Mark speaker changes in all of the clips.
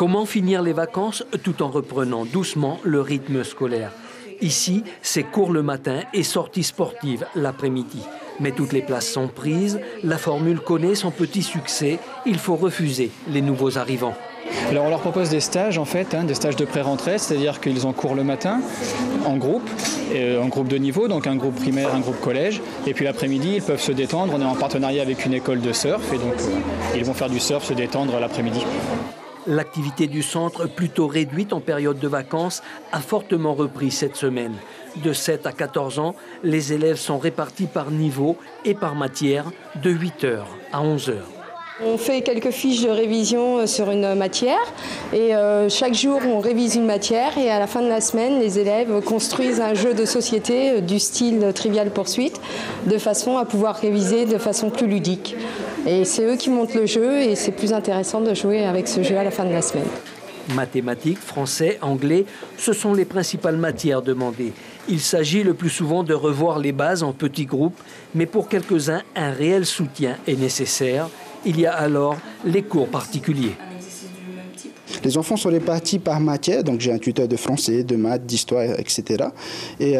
Speaker 1: Comment finir les vacances tout en reprenant doucement le rythme scolaire? Ici, c'est cours le matin et sorties sportives l'après-midi. Mais toutes les places sont prises, la formule connaît son petit succès, il faut refuser les nouveaux arrivants.
Speaker 2: Alors on leur propose des stages en fait, des stages de pré-rentrée, c'est-à-dire qu'ils ont cours le matin en groupe de niveau, donc un groupe primaire, un groupe collège, et puis l'après-midi ils peuvent se détendre, on est en partenariat avec une école de surf, et donc ils vont faire du surf, se détendre l'après-midi.
Speaker 1: L'activité du centre, plutôt réduite en période de vacances, a fortement repris cette semaine. De 7 à 14 ans, les élèves sont répartis par niveau et par matière de 8h à 11h.
Speaker 3: On fait quelques fiches de révision sur une matière et chaque jour on révise une matière et à la fin de la semaine les élèves construisent un jeu de société du style Trivial Poursuite de façon à pouvoir réviser de façon plus ludique. Et c'est eux qui montent le jeu et c'est plus intéressant de jouer avec ce jeu à la fin de la semaine.
Speaker 1: Mathématiques, français, anglais, ce sont les principales matières demandées. Il s'agit le plus souvent de revoir les bases en petits groupes, mais pour quelques-uns, un réel soutien est nécessaire. Il y a alors les cours particuliers.
Speaker 4: Les enfants sont répartis par matière, donc j'ai un tuteur de français, de maths, d'histoire, etc. Et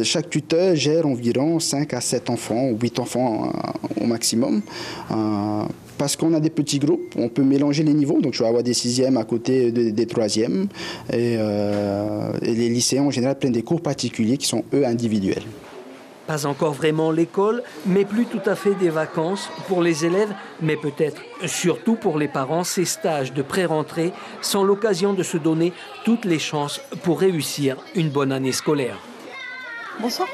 Speaker 4: chaque tuteur gère environ 5 à 7 enfants, ou 8 enfants au maximum. Parce qu'on a des petits groupes, on peut mélanger les niveaux, donc je vais avoir des 6e à côté des 3e. Et les lycéens en général prennent des cours particuliers qui sont eux individuels.
Speaker 1: Pas encore vraiment l'école, mais plus tout à fait des vacances pour les élèves, mais peut-être surtout pour les parents. Ces stages de pré-rentrée sont l'occasion de se donner toutes les chances pour réussir une bonne année scolaire.
Speaker 5: Bonsoir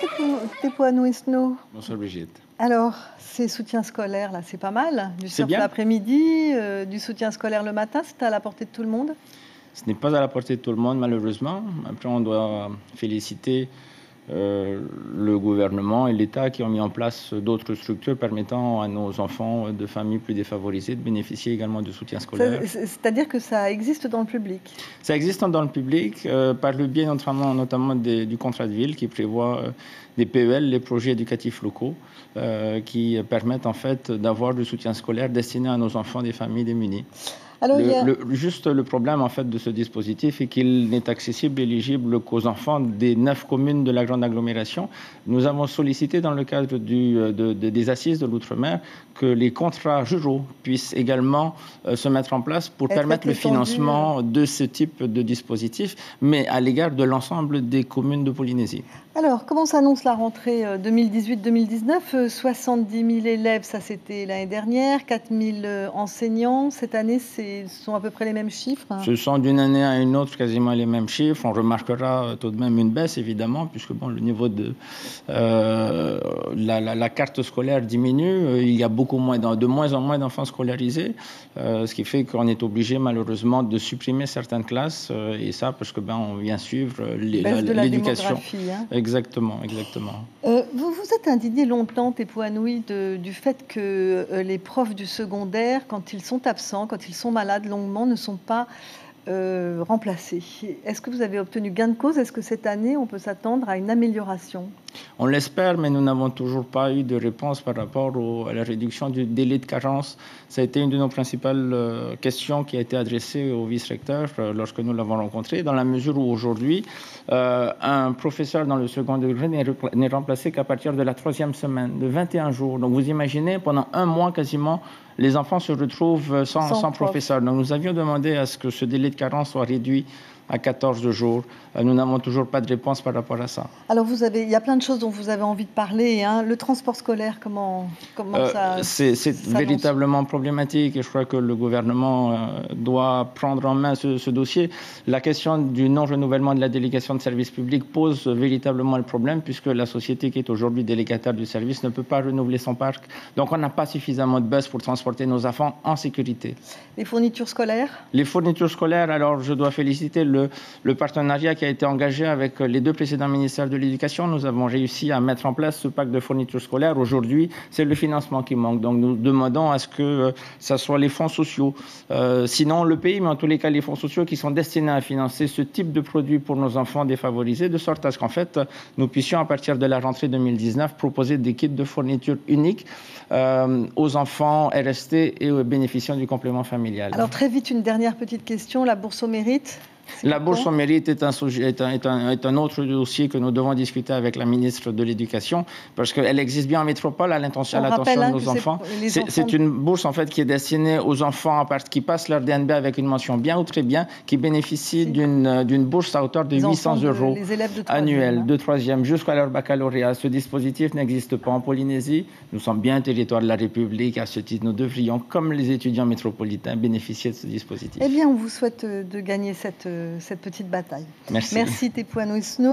Speaker 5: Tepuanuisno.
Speaker 6: Bonsoir Brigitte.
Speaker 5: Alors, ces soutiens scolaires, là, c'est pas mal. Du surf l'après-midi, du soutien scolaire le matin, c'est à la portée de tout le monde?
Speaker 6: Ce n'est pas à la portée de tout le monde, malheureusement. Après, on doit féliciter le gouvernement et l'État qui ont mis en place d'autres structures permettant à nos enfants de familles plus défavorisées de bénéficier également de soutien scolaire.
Speaker 5: C'est-à-dire que ça existe dans le public? Ça
Speaker 6: existe dans le public par le biais notamment du contrat de ville qui prévoit des PEL, les projets éducatifs locaux, qui permettent en fait d'avoir du soutien scolaire destiné à nos enfants des familles démunies. Alors, juste le problème en fait de ce dispositif est qu'il n'est accessible et éligible qu'aux enfants des 9 communes de la grande agglomération. Nous avons sollicité dans le cadre des assises de l'outre-mer que les contrats ruraux puissent également se mettre en place pour permettre le financement de ce type de dispositif, mais à l'égard de l'ensemble des communes de Polynésie.
Speaker 5: Alors, comment s'annonce la rentrée 2018-2019 ? 70 000 élèves, ça c'était l'année dernière, 4 000 enseignants. Cette année, ce sont à peu près les mêmes chiffres.
Speaker 6: Ce sont d'une année à une autre quasiment les mêmes chiffres. On remarquera tout de même une baisse, évidemment, puisque bon, le niveau de la carte scolaire diminue. Il y a de moins en moins d'enfants scolarisés, ce qui fait qu'on est obligé malheureusement de supprimer certaines classes, et ça parce que on vient suivre l'éducation. Exactement.
Speaker 5: Vous vous êtes indigné longtemps, Tepuanui, du fait que les profs du secondaire, quand ils sont absents, quand ils sont malades longuement, ne sont pas remplacés. Est-ce que vous avez obtenu gain de cause? Est-ce que cette année, on peut s'attendre à une amélioration?
Speaker 6: On l'espère, mais nous n'avons toujours pas eu de réponse par rapport à la réduction du délai de carence. Ça a été une de nos principales questions qui a été adressée au vice-recteur lorsque nous l'avons rencontré, dans la mesure où aujourd'hui, un professeur dans le second degré n'est remplacé qu'à partir de la 3e semaine, de 21 jours. Donc vous imaginez, pendant un mois quasiment, les enfants se retrouvent sans professeur. Donc nous avions demandé à ce que ce délai de carence soit réduit à 14 jours. Nous n'avons toujours pas de réponse par rapport à ça.
Speaker 5: Alors, il y a plein de choses dont vous avez envie de parler. Le transport scolaire, comment ça...
Speaker 6: C'est véritablement problématique et je crois que le gouvernement doit prendre en main ce dossier. La question du non-renouvellement de la délégation de service public pose véritablement le problème puisque la société qui est aujourd'hui délégataire du service ne peut pas renouveler son parc. Donc, on n'a pas suffisamment de bus pour transporter nos enfants en sécurité.
Speaker 5: Les fournitures scolaires?
Speaker 6: Les fournitures scolaires, alors je dois féliciter le partenariat qui a été engagé avec les deux précédents ministères de l'Éducation. Nous avons réussi à mettre en place ce pack de fournitures scolaires. Aujourd'hui, c'est le financement qui manque. Donc nous demandons à ce que ça soit les fonds sociaux, sinon le pays, mais en tous les cas les fonds sociaux qui sont destinés à financer ce type de produits pour nos enfants défavorisés, de sorte à ce qu'en fait, nous puissions à partir de la rentrée 2019 proposer des kits de fournitures uniques aux enfants RST et aux bénéficiaires du complément familial.
Speaker 5: Alors très vite, une dernière petite question, la bourse au mérite?
Speaker 6: La bourse au mérite est un autre dossier que nous devons discuter avec la ministre de l'Éducation, parce qu'elle existe bien en métropole à l'attention de nos enfants. C'est une bourse en fait qui est destinée aux enfants qui passent leur DNB avec une mention bien ou très bien, qui bénéficient d'une bourse à hauteur de 800 € annuels de 3e jusqu'à leur baccalauréat. Ce dispositif n'existe pas en Polynésie. Nous sommes bien un territoire de la République. À ce titre, nous devrions, comme les étudiants métropolitains, bénéficier de ce dispositif.
Speaker 5: Eh bien, on vous souhaite de gagner cette petite bataille.
Speaker 6: Merci.
Speaker 5: Merci Tepuanu Isno.